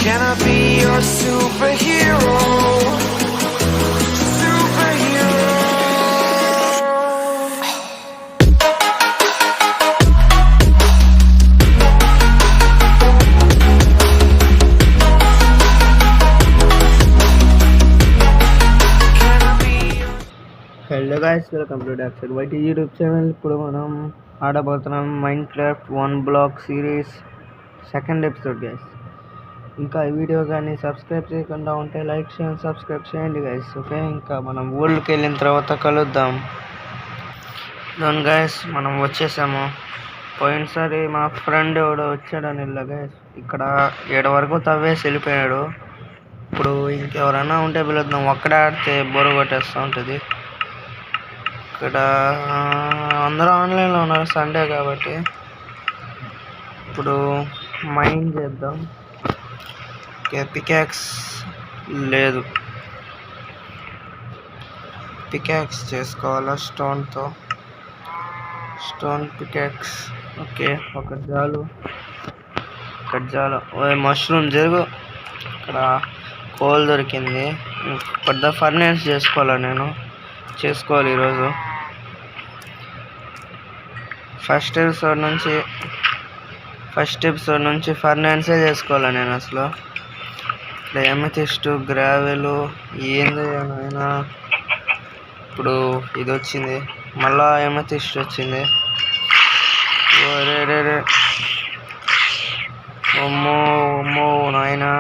Can I be your superhero? Superhero. Hello guys, welcome to doctor YT YouTube channel. ఇప్పుడు మనం ఆడబోతున్నాం Minecraft 1 block series second episode guys. ఇంకా ఈ video కానీ subscribe చేయకుండా ఉంటే లైక్ చేయండి, సబ్స్క్రైబ్ చేయండి గైస్. ఓకే, ఇంకా మనం ఊళ్ళకి వెళ్ళిన తర్వాత కలుద్దాం. డోన్ గైస్, మనం వచ్చేసాము. పోయినసారి మా ఫ్రెండ్ ఎవడో వచ్చాడని వెళ్ళా గైస్. ఇక్కడ 7 వరకు తవ్వేసి వెళ్ళిపోయాడు. ఇప్పుడు ఇంకెవరైనా ఉంటే పిలుద్దాం. ఒక్కడే ఆడితే బోరు కొట్టేస్తూ ఉంటుంది. ఇక్కడ అందరూ ఆన్లైన్లో ఉన్నారు, సండే కాబట్టి. ఇప్పుడు మైన్ చేద్దాం. పికాక్స్ లేదు, పికాక్స్ చేసుకోవాలా స్టోన్తో. Stone peacocks. ఓకే, ఒకటి చాలు. మష్రూమ్ జరుగు. ఇక్కడ కోల్ దొరికింది. పెద్ద ఫర్నెన్స్ చేసుకోవాలి ఈరోజు. ఫస్ట్ ఎపిసోడ్ నుంచి ఫర్నాన్సే చేసుకోవాలి నేను. అసలు ఇక్కడ ఎమెథిస్ట్ గ్రావెలు ఏంది అయినా. ఇప్పుడు ఇది వచ్చింది, మళ్ళా ఎమెథిస్ట్ వచ్చింది. రే అమ్మో నాయనా,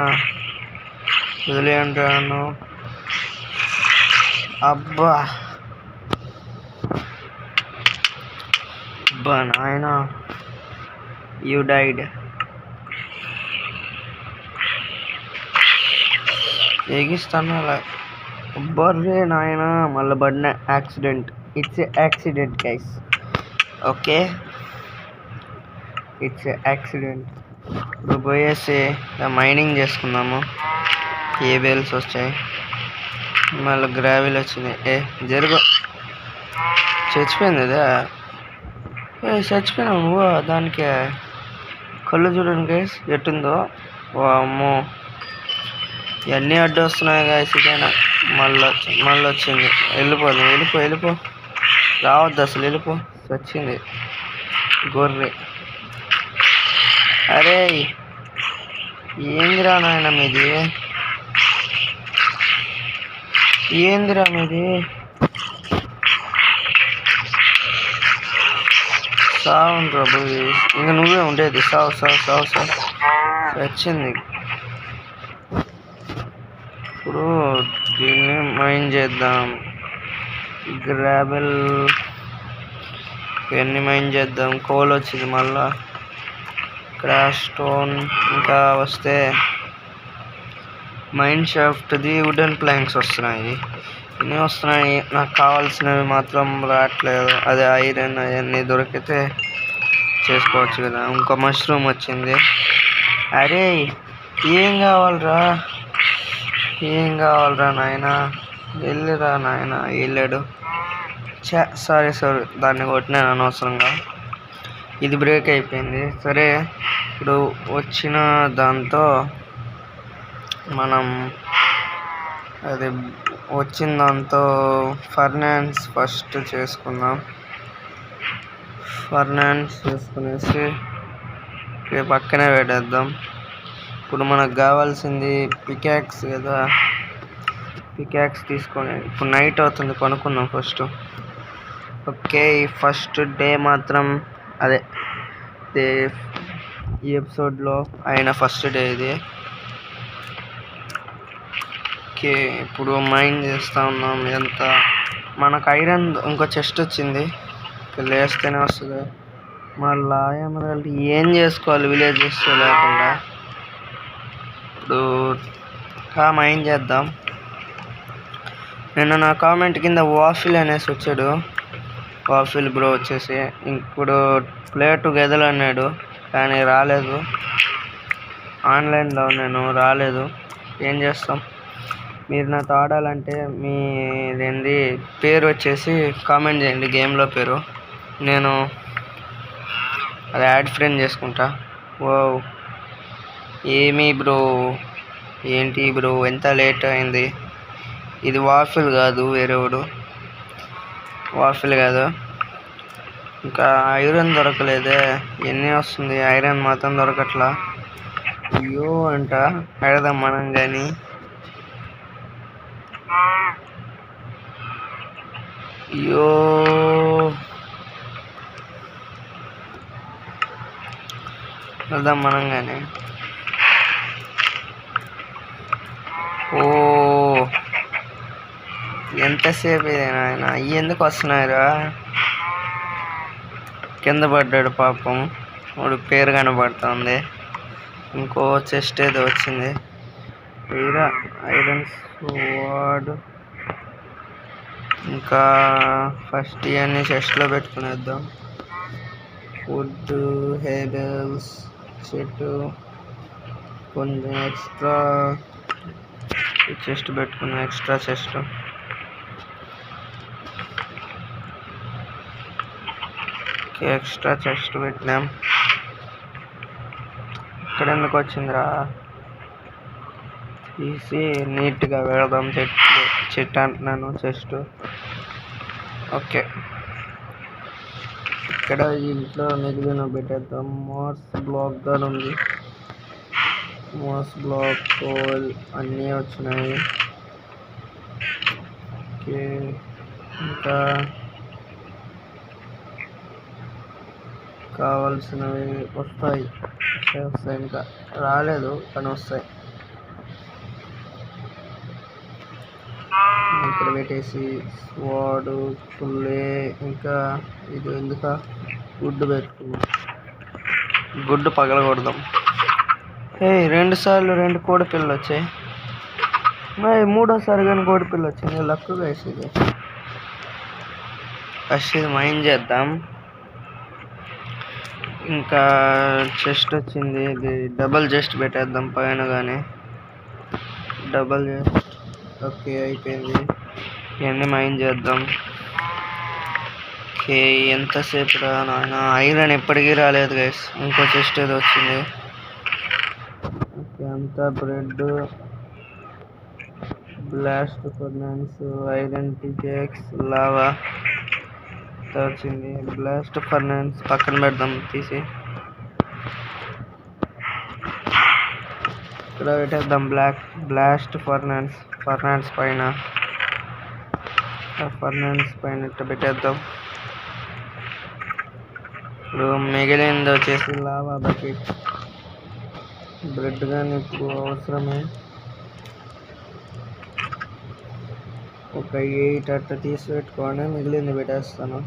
వదిలేంటాను. అబ్బా నాయనా, యూ డైడ్. ఎగిస్తాను అలా. బర్రే నాయనా, మళ్ళీ పడిన. Accident. It's accident guys. Okay, it's accident. ఇప్పుడు పోయేసి మైనింగ్ చేసుకుందాము. ఏ బేల్స్ వచ్చాయి, మళ్ళీ గ్రావెల్ వచ్చింది. జరుగు. చచ్చిపోయింది అదే. చచ్చిపోయినావు నువ్వు. దానికి కళ్ళు చూడండి గైస్ ఎట్టుందో. అమ్మో, ఇవన్నీ అడ్డు వస్తున్నాయి గైస్. ఇదైనా మళ్ళీ వచ్చింది. వెళ్ళిపో. రావద్దు అసలు, వెళ్ళిపో. వచ్చింది గొర్రె. అరే ఏందిరా నాయన మీది, ఏందిరా మీది. సావు ప్రభు, ఇంకా నువ్వే ఉండేది. సావు వచ్చింది. ఇప్పుడు దీన్ని మైన్ చేద్దాం. గ్రావెల్ ఇవన్నీ మైన్ చేద్దాం. కోల్ వచ్చింది మళ్ళా. క్రాష్ స్టోన్ ఇంకా వస్తే మైన్ షాఫ్ట్ది వుడెన్ ప్లాంక్స్ వస్తున్నాయి. ఇన్ని వస్తున్నాయి. నాకు కావాల్సినవి మాత్రం రావట్లేదు. అదే ఐరన్ అవన్నీ దొరికితే చేసుకోవచ్చు కదా. ఇంకో మష్రూమ్ వచ్చింది. అరే ఏం కావాలరా నాయనా, వెళ్ళిరా నాయన. వెళ్ళాడు. సారీ దాన్ని కొట్టినాను అనవసరంగా. ఇది బ్రేక్ అయిపోయింది. సరే, ఇప్పుడు వచ్చిన దాంతో మనం ఫర్నాన్స్ ఫస్ట్ చేసుకుందాం. ఫర్నాన్స్ చేసుకునేసి పక్కనే పెట్టేద్దాం. ఇప్పుడు మనకు కావాల్సింది పికాక్స్ కదా. పికాక్స్ తీసుకొని ఇప్పుడు నైట్ అవుతుంది, కొనుక్కుందాం ఫస్ట్. ఓకే, ఫస్ట్ డే మాత్రం అదే ఈ ఎపిసోడ్లో అయిన ఫస్ట్ డే ఇది. ఓకే, ఇప్పుడు మైన్ చేస్తూ ఉన్నాం. ఎంత మనకు ఐరన్ ఇంకో చెస్ట్ వచ్చింది. లేస్తేనే వస్తుంది. మళ్ళా ఎమరాల్డ్ ఏం చేసుకోవాలి విలేజెస్ లేకుండా. ఇప్పుడు మైన్ చేద్దాం. నిన్న నా కామెంట్ కింద వాఫిల్ అనేసి వచ్చాడు. వాఫిల్ బ్రో వచ్చేసి ఇప్పుడు ప్లే టుగెదర్ అన్నాడు, కానీ రాలేదు. ఆన్లైన్లో నేను రాలేదు. ఏం చేస్తాం. మీరు నాతో ఆడాలంటే మీదేంది పేరు వచ్చేసి కామెంట్ చేయండి, గేమ్లో పేరు. నేను అది యాడ్ ఫ్రెండ్ చేసుకుంటా. ఓ ఏమి బ్రో ఏంటి బ్రో ఎంత లేట్ అయింది? ఇది వాఫిల్ కాదు, వేరేవాడు వాఫిల్ కాదు. ఇంకా ఐరన్ దొరకలేదే. ఎన్ని వస్తుంది? ఐరన్ మాత్రం దొరకట్లా. అయ్యో అంట పెడదాం మనం కానీ. అయ్యో వెళ్దాం మనం కానీ. ఓ ఎంతసేపు ఇదేనా? ఆయన అవి ఎందుకు వస్తున్నాయిరా? కింద పడ్డాడు పాపం, వాడు పేరు కనబడుతుంది. ఇంకో చెస్ట్ ఏదో వచ్చింది. ఐరన్ స్వాడ్. ఇంకా ఫస్ట్ ఇవన్నీ చెస్ట్లో పెట్టుకునేద్దాం. ఫుడ్, హెయిర్స్, చెట్టు, కొంచెం ఎక్స్ట్రా చెస్ట్ పెట్టుకున్నాం. ఎక్స్ట్రా చెస్ట్ పెట్టినాం. ఇక్కడ ఎందుకు వచ్చిందిరా? తీసి నీట్గా వెళదాం. చెట్టు అంటున్నాను, చెస్ట్. ఓకే, ఇక్కడ ఇంట్లో మిగిలిన పెట్టేద్దాం. మాస్ బ్లాక్ గా ఉంది. మాస్ బ్లాక్, కోల్ అన్నీ వచ్చినాయి. ఓకే, ఇంకా కావాల్సినవి వస్తాయి. ఇంకా రాలేదు కానీ వస్తాయి. ఇక్కడ పెట్టేసి స్వాడు, పుల్లే, ఇంకా ఇది ఎందుక గుడ్డు పెట్టుకున్నాం. గుడ్డు పగలకూడదాం. 2 సార్లు 2 కోడి పిల్లలు వచ్చాయి. మరి 3వసారి కానీ కోడి పిల్ల వచ్చింది. లక్ గైస్ ఇది. ఫస్ట్ ఇది మైండ్ చేద్దాం. ఇంకా చెస్ట్ వచ్చింది. ఇది డబల్ చెస్ట్ పెట్టేద్దాం పైన కానీ. Double chest. ఓకే, అయిపోయింది. ఇవన్నీ మైండ్ చేద్దాం. ఓకే, ఎంతసేపు రా నాయన? ఐరన్ ఎప్పటికీ రాలేదు గైస్. ఇంకో చెస్ట్ ఏదో వచ్చింది. ఓకే, అంతా bread, blast furnace, iron pickaxe, lava వచ్చింది. బ్లాస్ట్ ఫర్నాన్స్ పక్కన పెడదాం తీసి. ఇక్కడ పెట్టేద్దాం. బ్లాస్ట్ ఫర్నాన్స్ పైన, ఫర్నాన్స్ పైన ఇట్లా పెట్టేద్దాం. ఇప్పుడు మిగిలింది వచ్చేసి లావా బకెట్. బ్రెడ్ కానీ ఇప్పుడు అవసరమే. ఒక 8 అట్లా తీసి పెట్టుకోండి, మిగిలింది పెట్టేస్తాను.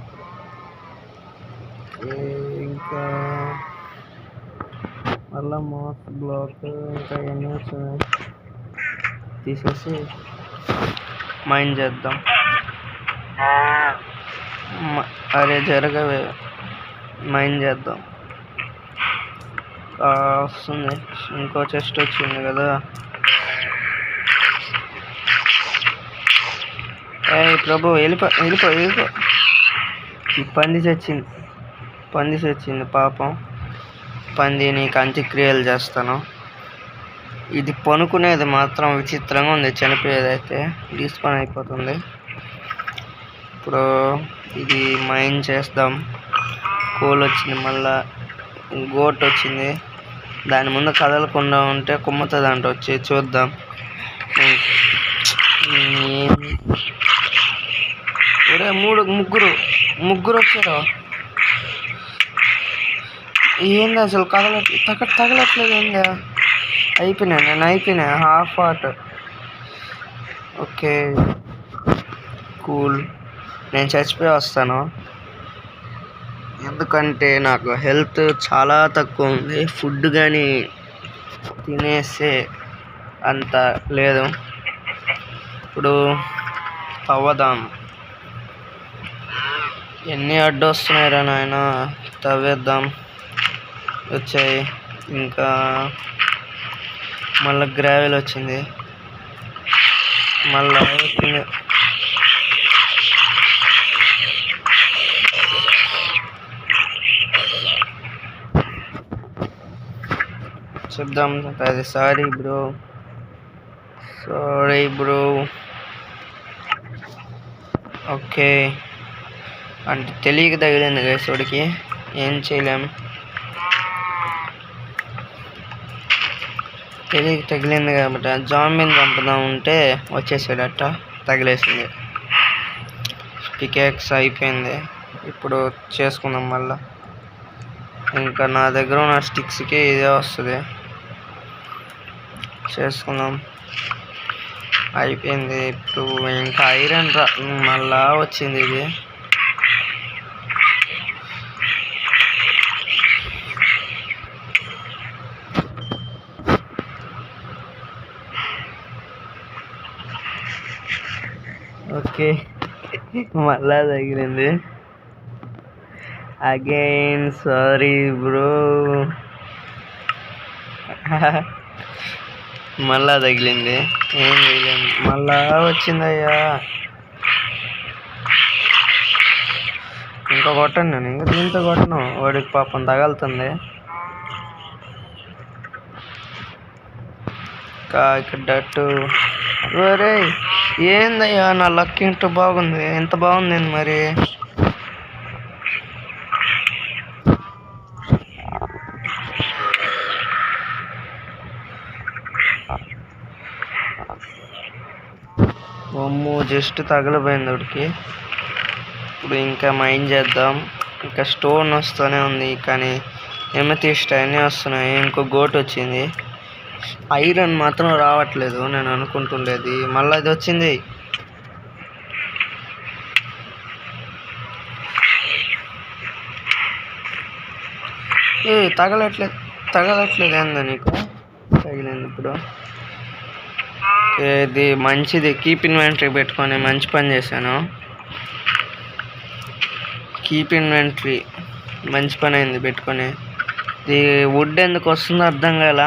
ఇంకా మళ్ళా మాస్ బ్లాక్ ఇంకా ఎన్ని వచ్చినాయి తీసేసి మైండ్ చేద్దాం. అరే జరగవే, మైండ్ చేద్దాం. వస్తుంది. ఇంకో చెస్ట్ వచ్చింది కదా. ప్రభు వెళ్ళిపో. ఈ పంది చచ్చింది పాపం. పందిని అంత్యక్రియలు చేస్తాను. ఇది పనుకునేది మాత్రం విచిత్రంగా ఉంది. చనిపోయేది అయితే డిస్పాన్ అయిపోతుంది. ఇప్పుడు ఇది మైండ్ చేద్దాం. కోల్ వచ్చింది. మళ్ళా గోట్ వచ్చింది. దాని ముందు కదలకుండా ఉంటే కుమ్ముతుంది అంట. వచ్చి చూద్దాం. ముగ్గురు వచ్చారు. ఏంది అసలు తగలట్లేదు. ఏందా? అయిపోయినా హాఫ్ హార్ట్. Okay, cool. నేను చచ్చిపోయి వస్తాను. ఎందుకంటే నాకు హెల్త్ చాలా తక్కువ ఉంది. ఫుడ్ కానీ తినేస్తే అంత లేదు. ఇప్పుడు తవ్వదాం. ఎన్ని అడ్డు వస్తున్నాయిరా నాయన? తవ్వేద్దాం. వచ్చాయి. ఇంకా మళ్ళీ గ్రావెల్ వచ్చింది. చెప్దాం. అది sorry bro, sorry bro. Okay, అంటే తెలియక తగిలింది గైస్, వాడికి ఏం చేయలేం. తెలియక తగిలింది కాబట్టి ఆ జాంబీని చంపుదాం ఉంటే వచ్చేసాడట, తగిలేసింది. పికాక్స్ అయిపోయింది, ఇప్పుడు చేసుకుందాం మళ్ళా. ఇంకా నా దగ్గర ఉన్న స్టిక్స్కి ఇదే వస్తుంది, చేసుకుందాం. అయిపోయింది. ఇప్పుడు ఇంకా ఐరన్ మళ్ళా వచ్చింది ఇది. ఓకే, మళ్ళా తగిలింది అగైన్. Sorry bro. మళ్ళా తగిలింది, ఏం చేయలేము. మళ్ళా వచ్చిందయ్యా. ఇంకా కొట్టను నేను, ఇంకా దీంతో కొట్టను, వాడికి పాపం తగలుతుంది. ఇక్కడ ఒరే ఏందయ్యా, నా లక్ ఇంత బాగుంది, ఎంత బాగుంది మరి. అమ్మో, జస్ట్ తగలిపోయింది వాడికి. ఇప్పుడు ఇంకా మైండ్ చేద్దాం. ఇంకా స్టోన్ వస్తూనే ఉంది, కానీ ఎమెథిస్ట్ అన్నీ వస్తున్నాయి. ఇంకో గోట్ వచ్చింది. ఐరన్ మాత్రం రావట్లేదు, నేను అనుకుంటుండేది. మళ్ళీ ఇది వచ్చింది. తగలట్లేదు ఏందా నీకు? తగిలింది ఇప్పుడు. ఇది మంచిది, కీప్ ఇన్వెంటరీ పెట్టుకొని మంచి పని చేశాను. కీప్ ఇన్వెంటరీ మంచి పని అయింది పెట్టుకొని. ఇది వుడ్ ఎందుకు వస్తుందో అర్థం కాల.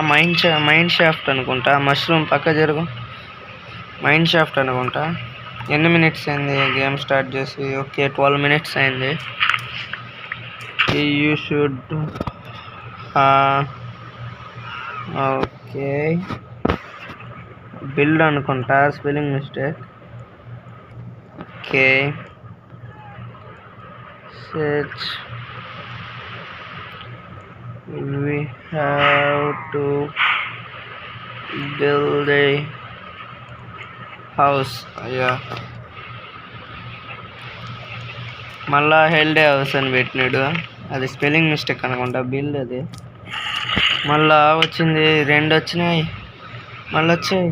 మైండ్ షాఫ్ట్ అనుకుంటా. మష్రూమ్ పక్క జరుగు. మైండ్ షాఫ్ట్ అనుకుంటా. ఎన్ని మినిట్స్ అయింది గేమ్ స్టార్ట్ చేసి? ఓకే, 12 మినిట్స్ అయింది. యూ షుడ్ ఓకే బిల్డ్ అనుకుంటా, spelling mistake. Okay, search. We have to build a house. అయ్యా, మళ్ళా హెల్డే హౌస్ అని పెట్టినాడు. అది స్పెల్లింగ్ మిస్టేక్ అనుకుంటా, బిల్డ్ అది. మళ్ళా వచ్చింది, 2 వచ్చినాయి, మళ్ళీ వచ్చాయి.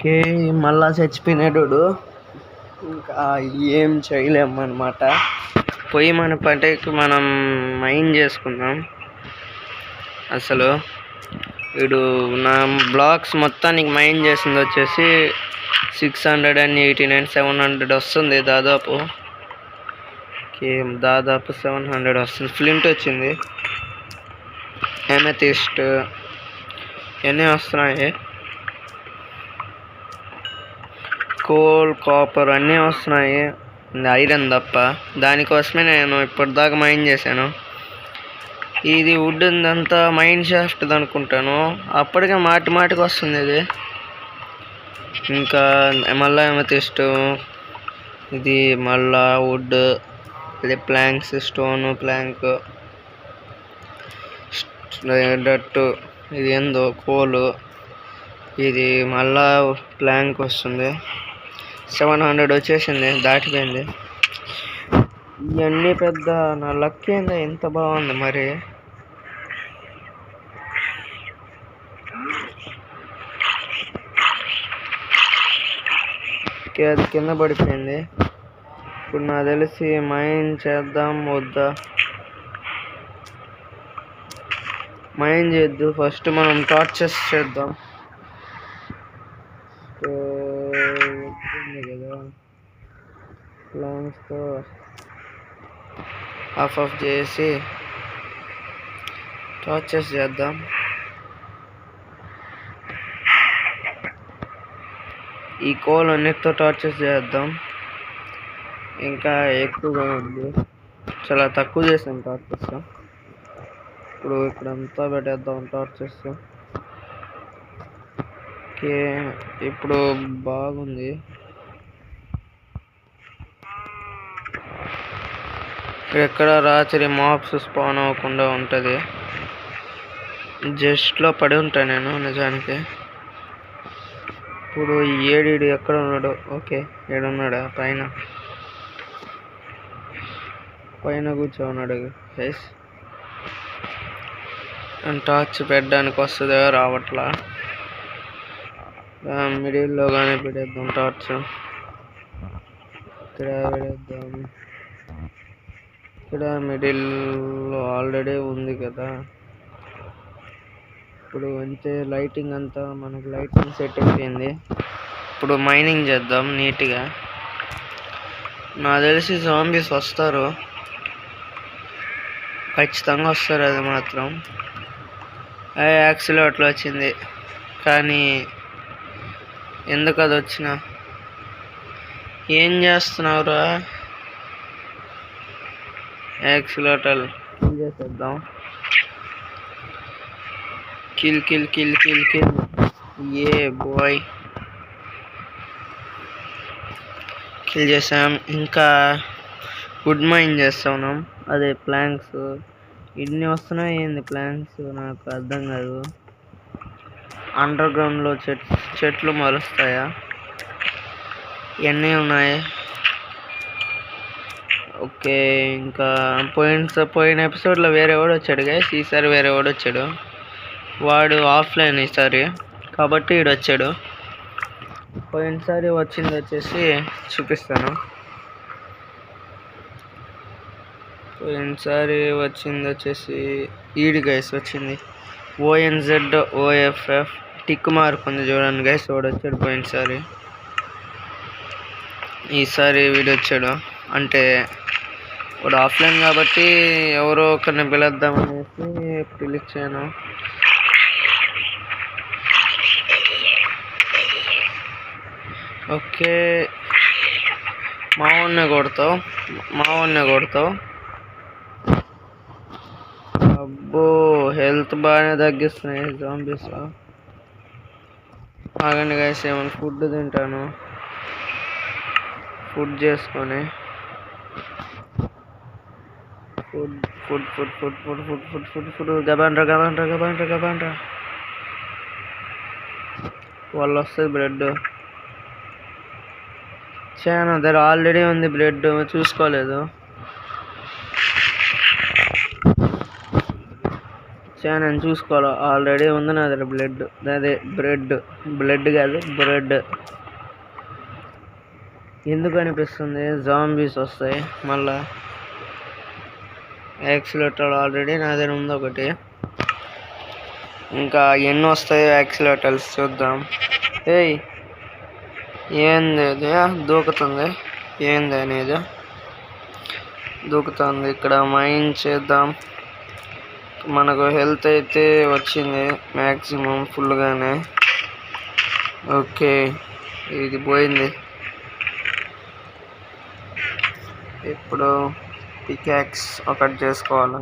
ఓకే, మళ్ళా చచ్చిపోయినాడు. ఇంకా ఏం చేయలేము అనమాట. పోయి మన పటేకి మనం మైండ్ చేసుకుందాం. అసలు వీడు నా బ్లాక్స్ మొత్తానికి మైండ్ చేసింది వచ్చేసి 689, 700 వస్తుంది దాదాపు. దాదాపు 700 వస్తుంది. ఫ్లింట్ వచ్చింది, ఎమెథిస్ట్ ఇవన్నీ వస్తున్నాయి. కోల్, కాపర్ అన్నీ వస్తున్నాయి, ఐరన్ తప్ప. దానికోసమే నేను ఇప్పటిదాకా మైండ్ చేశాను. ఇది వుడ్ అంతా మైండ్ షాఫ్ట్ అనుకుంటాను. అప్పటికే మాటికి వస్తుంది ఇది. ఇంకా మళ్ళా ఎమెథిస్ట్, ఇది మళ్ళా వుడ్, ఇది ప్లాంక్స్, స్టోన్ ప్లాంక్, డట్టు, ఇది ఏందో కోలు, ఇది మళ్ళా ప్లాంక్ వస్తుంది. 700 వచ్చేసింది, దాటిపోయింది. ఇవన్నీ పెద్ద నా లక్ ఏందో, ఎంత బాగుంది మరి. అది కింద పడిపోయింది. ఇప్పుడు నాకు తెలిసి మైండ్ చేద్దాం వద్దా? మైండ్ చేద్దు, ఫస్ట్ మనం టార్చర్స్ చేద్దాం. కదా ప్లాన్స్తో ఆఫ్ చేసి టార్చెస్ చేద్దాం. ఈ కోల్ అన్నిటితో టార్చెస్ చేద్దాం. ఇంకా ఎక్కువగా ఉంది, చాలా తక్కువ చేసాం టార్చెస్. ఇప్పుడు ఇక్కడంతా పెట్టేద్దాం టార్చెస్. ఓకే, ఇప్పుడు బాగుంది. ఎక్కడ రాత్రి మాప్స్ స్పాన్ అవ్వకుండా ఉంటుంది. జస్ట్లో పడి ఉంటాను నేను నిజానికి. ఇప్పుడు ఏడీడు ఎక్కడ ఉన్నాడు? ఓకే, ఏడున్నాడా? పైన కూర్చోన్నాడు. ఎస్, టార్చ్ పెట్టడానికి వస్తుందో రావట్లా. మిడిల్లో కానీ పెట్టేద్దాం టార్చ్. ఇక్కడ పెట్టేద్దాం. ఇక్కడ మిడిల్లో ఆల్రెడీ ఉంది కదా. ఇప్పుడు అంతే, లైటింగ్ అంతా మనకు లైటింగ్ సెట్ అయిపోయింది. ఇప్పుడు మైనింగ్ చేద్దాం నీట్గా. నాకు తెలిసి జాంబీస్ వస్తారు, ఖచ్చితంగా వస్తారు. అది మాత్రం యాక్సిలేటర్ వచ్చింది, కానీ ఎందుకు అది వచ్చినా? ఏం చేస్తున్నావురా? యాక్సిలేటర్ చేసేద్దాం. Kill kill kill kill kill. Hey boy, kill చేసాం. ఇంకా వుడ్ మైన్ చేస్తున్నాం. అదే ప్లాంక్స్. ఇన్ని వస్తున్నాయి ఏంది ప్లాంక్స్? నాకు అర్థం కాదు. అండర్ గ్రౌండ్లో చెట్లు మరుస్తాయా? ఎన్ని ఉన్నాయి? ఓకే, ఇంకా పోయిన ఎపిసోడ్లో వేరే వాడు వచ్చాడు గైస్. ఈసారి వేరే వాడు వచ్చాడు. వాడు ఆఫ్లైన్ ఈసారి, కాబట్టి వీడు వచ్చాడు. పోయినసారి వచ్చింది వచ్చేసి చూపిస్తాను. పోయినసారి వచ్చింది వచ్చేసి ఈడి గైస్ వచ్చింది. ONZOFF టిక్ మార్క్ ఉంది చూడండి గైస్. వాడు వచ్చాడు పోయినసారి. ఈసారి వీడు వచ్చాడు. అంటే వాడు ఆఫ్లైన్ కాబట్టి ఎవరో ఒకరిని పిలుద్దామనేసి పిలిచాను. ఓకే, మావాడినే కొడతావు. అబ్బో, హెల్త్ బాగానే తగ్గిస్తున్నాయి జాంబీస్. ఆగండి గైస్, ఏమైనా ఫుడ్ తింటాను. ఫుడ్ చేసుకొని ఫుడ్ గబాండ్రా. వాళ్ళు వస్తుంది బ్రెడ్. చాలా దగ్గర ఆల్రెడీ ఉంది బ్రెడ్, చూసుకోలేదు. నేను చూసుకోవాలి, ఆల్రెడీ ఉంది నా దగ్గర బ్లడ్. అదే బ్లడ్ కాదు, బ్రెడ్. ఎందుకు అనిపిస్తుంది? జాంబీస్ వస్తాయి మళ్ళా. యాక్సిలేటర్ ఆల్రెడీ నా దగ్గర ఉంది ఒకటి. ఇంకా ఎన్ని వస్తాయో యాక్సిలేటర్స్ చూద్దాం. ఏయ్, ఏంది అది దూకుతుంది? ఏంది అనేది దూకుతుంది? ఇక్కడ మైన్ చేద్దాం. మనకు హెల్త్ అయితే వచ్చింది మ్యాక్సిమం ఫుల్గానే. ఓకే, ఇది పోయింది. ఇప్పుడు పికాక్స్ ఒకటి చేసుకోవాలి.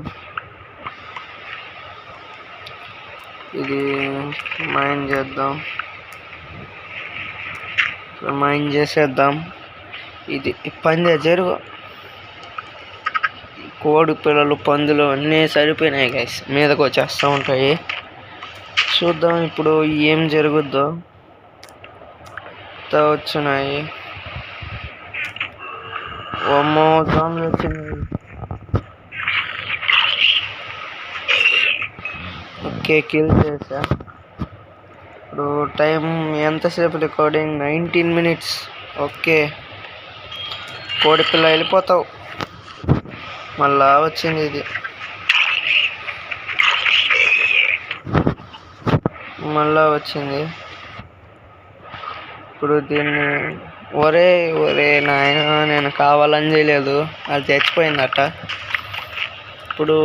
ఇది మైన్ చేసేద్దాం. ఇది పంది జరుగు. కోడి పిల్లలు, పందులు అన్నీ సరిపోయినాయి గైస్, మీదకి వచ్చేస్తూ ఉంటాయి. చూద్దాం ఇప్పుడు ఏం జరుగుద్దో. వచ్చినాయి. అమ్మో, జాంబీలు వచ్చినాయి. ఓకే, కిల్ చేసా. ఇప్పుడు టైం ఎంతసేపు రికార్డింగ్? 19 minutes. ఓకే, కోడి పిల్ల వెళ్ళిపోతావు. మళ్ళా వచ్చింది ఇది. ఇప్పుడు దీన్ని ఒరే ఒరే నాయన నేను కావాలని చేయలేదు, అది చచ్చిపోయిందట. ఇప్పుడు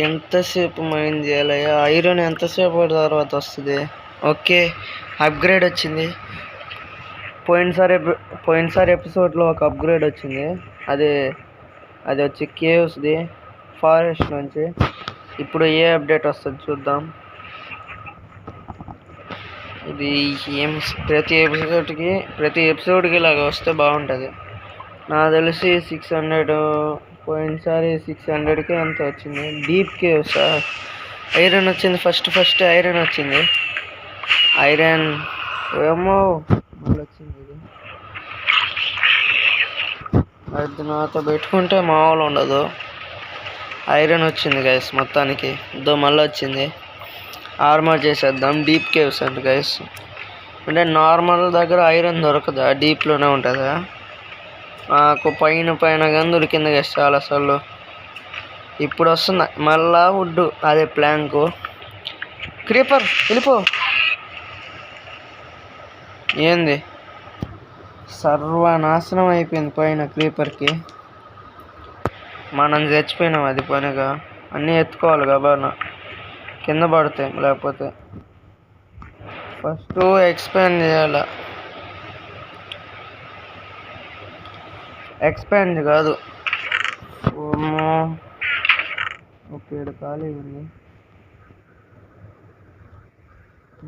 ఎంతసేపు మైండ్ చేయాలి? ఐరన్ ఎంతసేపు తర్వాత వస్తుంది? ఓకే, అప్గ్రేడ్ వచ్చింది. పోయినసారి ఎపిసోడ్లో ఒక అప్గ్రేడ్ వచ్చింది. అది వచ్చి కేవ్స్ది, ఫారెస్ట్ నుంచి. ఇప్పుడు ఏ అప్డేట్ వస్తుంది చూద్దాం. ఇది ఏం ప్రతి ఎపిసోడ్కి ఇలాగ వస్తే బాగుంటుంది. నాకు తెలిసి 600, పోయినసారి 600కి ఎంత వచ్చింది. డీప్ కేవ్స్ ఐరన్ వచ్చింది. ఫస్ట్ ఐరన్ వచ్చింది. ఐరన్ ఏమో మళ్ళీ వచ్చింది. ఇది అది నాతో పెట్టుకుంటే మామూలు ఉండదు. ఐరన్ వచ్చింది గైస్ మొత్తానికి. మళ్ళీ వచ్చింది. ఆర్మర్ చేసేద్దాం. డీప్ కేవ్స్ అండి గైస్. అంటే నార్మల్ దగ్గర ఐరన్ దొరకదా, డీప్లోనే ఉంటుందా? నాకు పైన కానీ దొరికింది గైస్ చాలాసార్లు. ఇప్పుడు వస్తుంది మళ్ళా వుడ్, అదే ప్లాంకు. క్రీపర్ వెళ్ళిపో. ఏంది సర్వనాశనం అయిపోయింది పైన క్రీపర్కి. మనం చచ్చిపోయినాం. అది పనిగా అన్నీ ఎత్తుకోవాలి కాబట్టి కింద పడతాయి లేకపోతే. ఫస్ట్ ఎక్స్పాండ్ చేయాల. ఎక్స్పాండ్ కాదు. ఓకే, ఇక్కడ ఖాళీ ఉంది.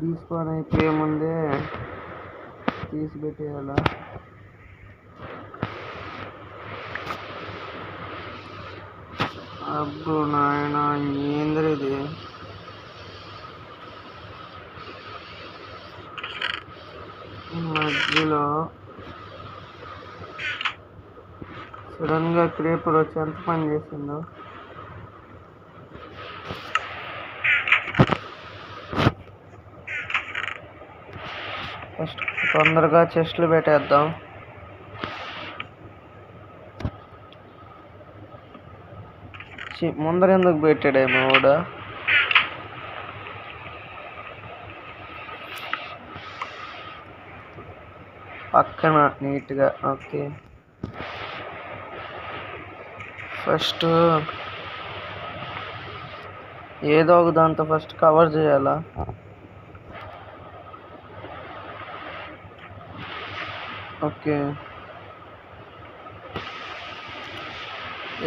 తీసుకొని అయిపోయే ముందే తీసి పెట్టేయాల. అబ్బో నాయన ఏంద్రిది. మధ్యలో సడన్గా క్రీపర్ వచ్చి ఎంత పని చేసిందో. ఫస్ట్ తొందరగా చెస్ట్లు పెట్టేద్దాం. ముందర ఎందుకు పెట్టాడేమో కూడా. పక్కన నీట్గా. ఓకే, ఫస్ట్ ఏదో ఒక దాంతో ఫస్ట్ కవర్ చేయాలా. ఓకే,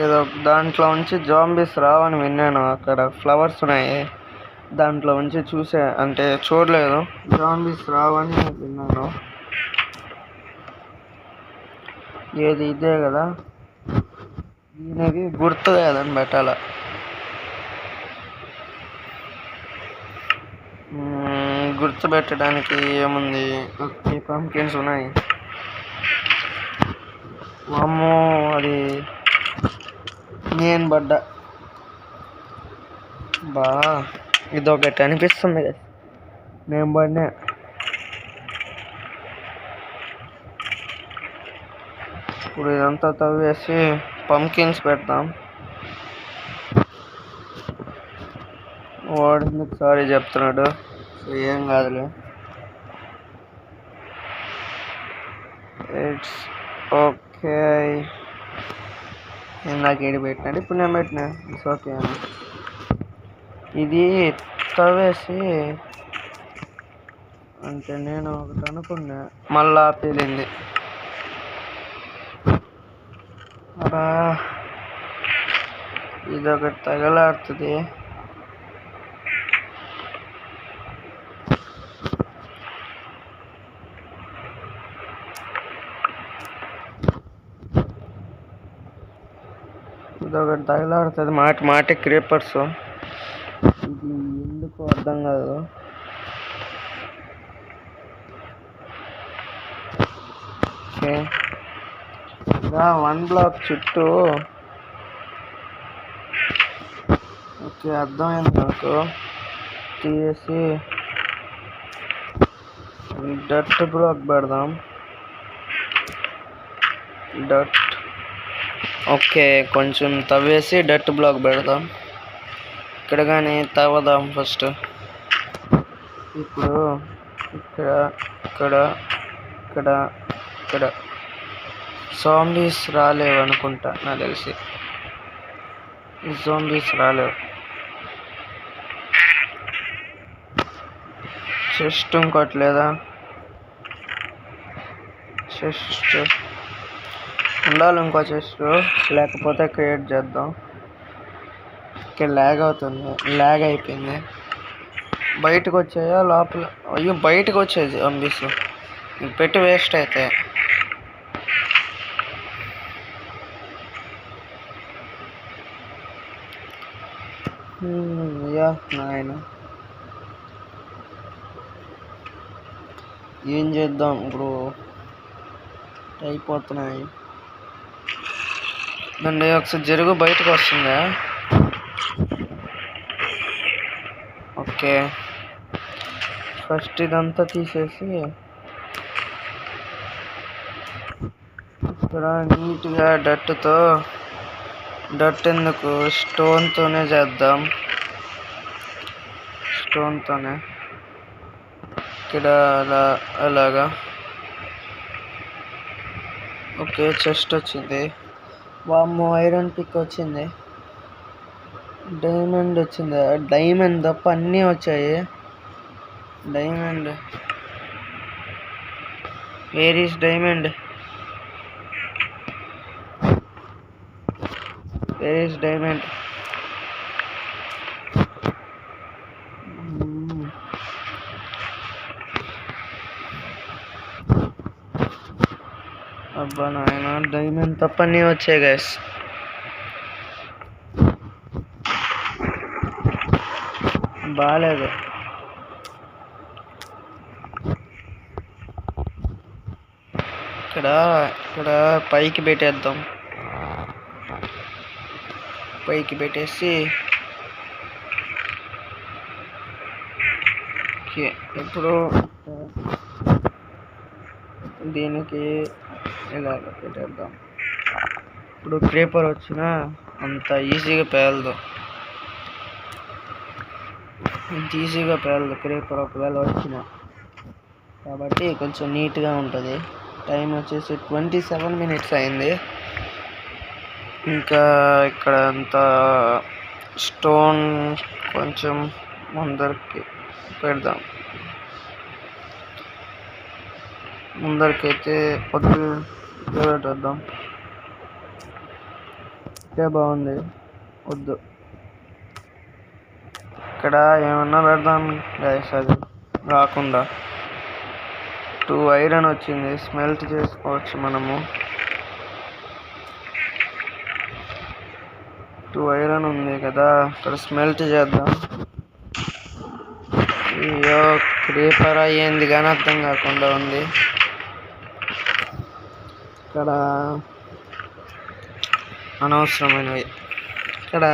ఏదో దాంట్లో ఉంచి జాంబీస్ రావని విన్నాను. అక్కడ ఫ్లవర్స్ ఉన్నాయి, దాంట్లో ఉంచి అంటే చూడలేదు. జాంబీస్ రావని విన్నాను. ఏది ఇదే కదా, దీనికి గుర్తు కాదని పెట్టాల. గుర్తు పెట్టడానికి ఏముంది. ఓకే, పంకిన్స్ ఉన్నాయి. అమ్మో, అది నేను పడ్డా. ఇదొకటి అనిపిస్తుంది కదా, నేను పడినా. ఇప్పుడు ఇదంతా తవ్వేసి పంకిన్స్ పెడతాం. వాడు ఎందుకు సారీ చెప్తున్నాడు? ఏం కాదులే. It's okay. ఇందాక ఏడు పెట్టినాడు, ఇప్పుడు నేను పెట్టినా. ఇట్స్ ఓకే అని. ఇది తవ్వేసి అంటే నేను ఒకటి అనుకున్నా, మళ్ళా పేలింది. అలా ఇదొకటి తగలాడుతుంది. ఇదొకటి తగలాడుతుంది. మాటి క్రీపర్స్. ఇది ఎందుకు అర్థం కాదు. ఓకే, ఇలా 1 బ్లాక్ చుట్టూ. ఓకే, అర్థమైంది నాకు. తీసి డట్ బ్లాక్ పెడదాం. డట్. ఓకే, కొంచెం తవ్వేసి డట్ బ్లాక్ పెడదాం. ఇక్కడ కానీ తవ్వదాం ఫస్ట్. ఇప్పుడు ఇక్కడ ఇక్కడ ఇక్కడ ఇక్కడ జాంబీస్ రాలేవు అనుకుంటా నాకు తెలిసి. జాంబీస్ రాలేవు. చెస్ట్ ఇంకోట్లేదా? చెస్ట్ ఉండాలి, ఇంకో చెస్ట్, లేకపోతే క్రియేట్ చేద్దాం. ఇక్కడ ల్యాగ్ అవుతుంది, ల్యాగ్ అయిపోయింది. బయటకు వచ్చాయా లోపల? అయ్యో బయటకు వచ్చాయి జాంబీస్. పెట్టి వేస్ట్ అయితే. యా నాయన, ఏం చేద్దాం ఇప్పుడు? అయిపోతున్నాయి. దాన్ని ఒకసారి జరుగు, బయటకు వస్తుందా? ఓకే, ఫస్ట్ ఇదంతా తీసేసి ఇక్కడ నీట్గా డట్ ఎందుకు, స్టోన్తోనే చేద్దాం. స్టోన్తోనే ఇక్కడ అలాగా. ఓకే, చెస్ట్ వచ్చింది. వామ్మో, ఐరన్ పిక్ వచ్చింది. డైమండ్ వచ్చింది. డైమండ్ తప్ప అన్నీ వచ్చాయి. Diamond, where is diamond? Where is diamond? అబ్బా నాయన, డైమండ్ తప్ప అన్నీ వచ్చాయి గైస్. బాగాలేదు. ఇక్కడ పైకి పెట్టేద్దాం. పైకి పెట్టేసి ఇప్పుడు దీనికి ఇలాగ పెట్టేద్దాం. ఇప్పుడు క్రీపర్ వచ్చినా అంత ఈజీగా పేలదు. క్రీపర్ ఒకవేళ వచ్చినా, కాబట్టి కొంచెం నీట్గా ఉంటుంది. టైం వచ్చేసి 27 minutes అయింది. ఇంకా ఇక్కడ అంతా స్టోన్ కొంచెం ముందరికి పెడదాం. ముందరికైతే పొద్దు పెట్టేద్దాం. ఇదే బాగుంది, వద్దు. ఇక్కడ ఏమన్నా పెడదాం గైస్, అది రాకుండా. 2 ఐరన్ వచ్చింది, స్మెల్ట్ చేసుకోవచ్చు మనము. 2 ఐరన్ ఉంది కదా, ఇక్కడ స్మెల్ట్ చేద్దాం. అయ్యో, క్రీపర్ అయ్యింది కానీ అర్థం కాకుండా ఉంది. ఇక్కడ అనవసరమైనవి. ఇక్కడ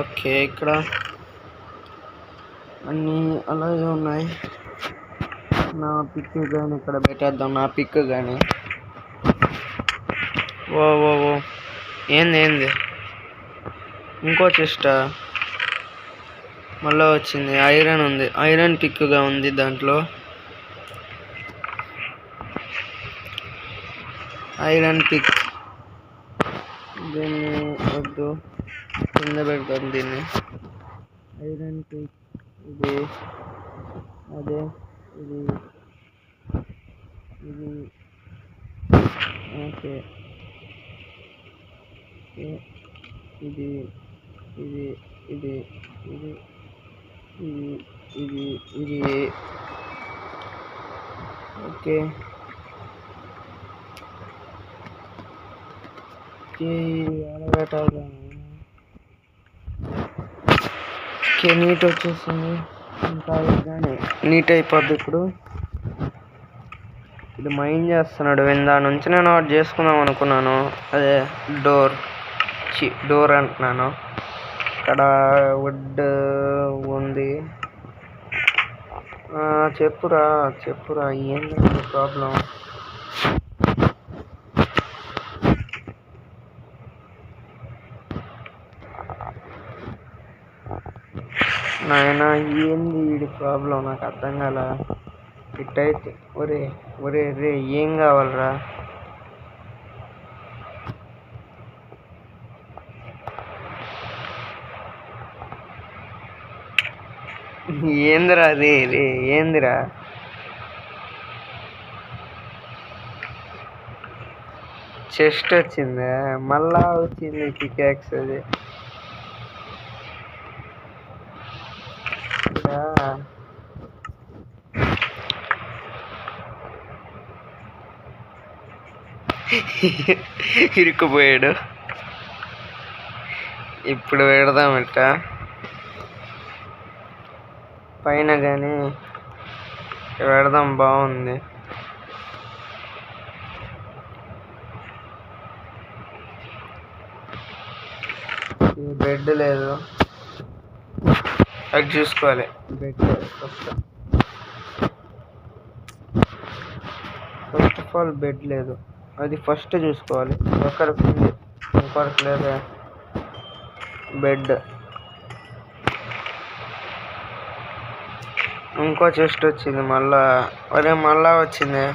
ఓకే, ఇక్కడ అన్నీ అలాగే ఉన్నాయి. నా పిక్ కానీ ఇక్కడ పెట్టేద్దాం. నా పిక్ కానీ. ఓ ఓ ఓ, ఏంది ఇంకో చెస్టా మళ్ళీ వచ్చింది. ఐరన్ ఉంది, ఐరన్ పిక్గా ఉంది దాంట్లో. ఐరన్ పిక్, దీన్ని వద్దు, కింద పెడతాం దీన్ని. ఐరన్ పిక్ ఇది, అదే ఇది ఓకే. ఇది ఇది ఇది ఇది ఇది ఇది ఇది ఓకే. నీట్ వచ్చేసింది. ఇంకా కానీ నీట్ అయిపోద్ది. ఇప్పుడు ఇది మైండ్ చేస్తున్నాడు. దాని నుంచి నేను ఒకటి చేసుకుందాం అనుకున్నాను. అదే డోర్ అంటున్నాను. ఇక్కడ వుడ్ ఉంది. చెప్పురా ఏంటి ప్రాబ్లం? నాయన ఏంది వీడి ప్రాబ్లం నాకు అర్థం కాల. ఇట్టయితే ఒరే ఒరే రే ఏం కావాలరా? ఏందిరా రే రే ఏందిరా? చెస్ట్ వచ్చిందా? మళ్ళా వచ్చింది పికాక్స్. అది ఇరుక్కుపోయాడు. ఇప్పుడు పెడదామట పైన, కానీ పెడదాం. బాగుంది. బెడ్ లేదు, అది చూసుకోవాలి. Bed first of all bed లేదు, అది ఫస్ట్ చూసుకోవాలి. ఒకరికి ఉంది, ఇంకొకరికి లేదా బెడ్. ఇంకో చెస్ట్ వచ్చింది మళ్ళా. అరే మళ్ళా వచ్చింది.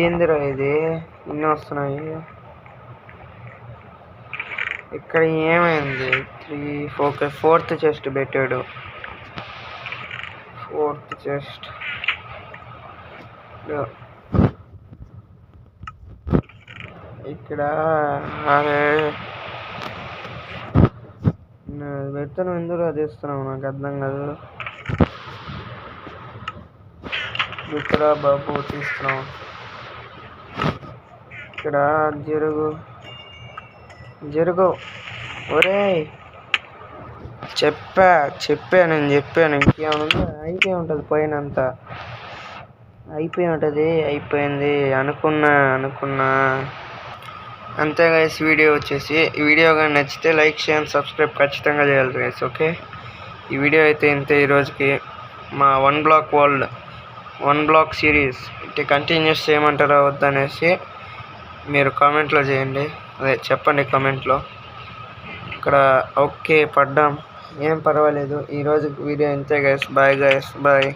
ఏందిరా ఇది? ఇన్ని వస్తున్నాయి. ఇక్కడ ఏమైంది? 3 4 ఫోర్త్ చెస్ట్ పెట్టాడు. ఫోర్త్ చెస్ట్ ఇక్కడ. అరే పెడతాను, ఎందుకు అది ఇస్తున్నావు? నాకు అర్థం కాదు. ఇక్కడ బాబు తీస్తున్నావు. ఇక్కడ జరుగు జరుగు. ఒరే చెప్పాను ఇంకేమన్నా అయిపోయి ఉంటుంది. పైనంతా అయిపోయి ఉంటుంది. అయిపోయింది అనుకున్నా. అంతే గైస్. వీడియో వచ్చేసి ఈ వీడియో కానీ నచ్చితే లైక్ షేర్ సబ్స్క్రైబ్ ఖచ్చితంగా చేయాలి గైస్. ఓకే, ఈ వీడియో అయితే ఇంతే ఈరోజుకి. మా 1 బ్లాక్ వరల్డ్ 1 బ్లాక్ సిరీస్ ఇట్లా కంటిన్యూస్ చేయమంటారా వద్దనేసి మీరు కామెంట్లో చేయండి. అదే చెప్పండి కామెంట్లో. ఇక్కడ ఓకే పడ్డాం, ఏం పర్వాలేదు. ఈరోజు వీడియో ఇంతే గైస్. Bye guys, bye.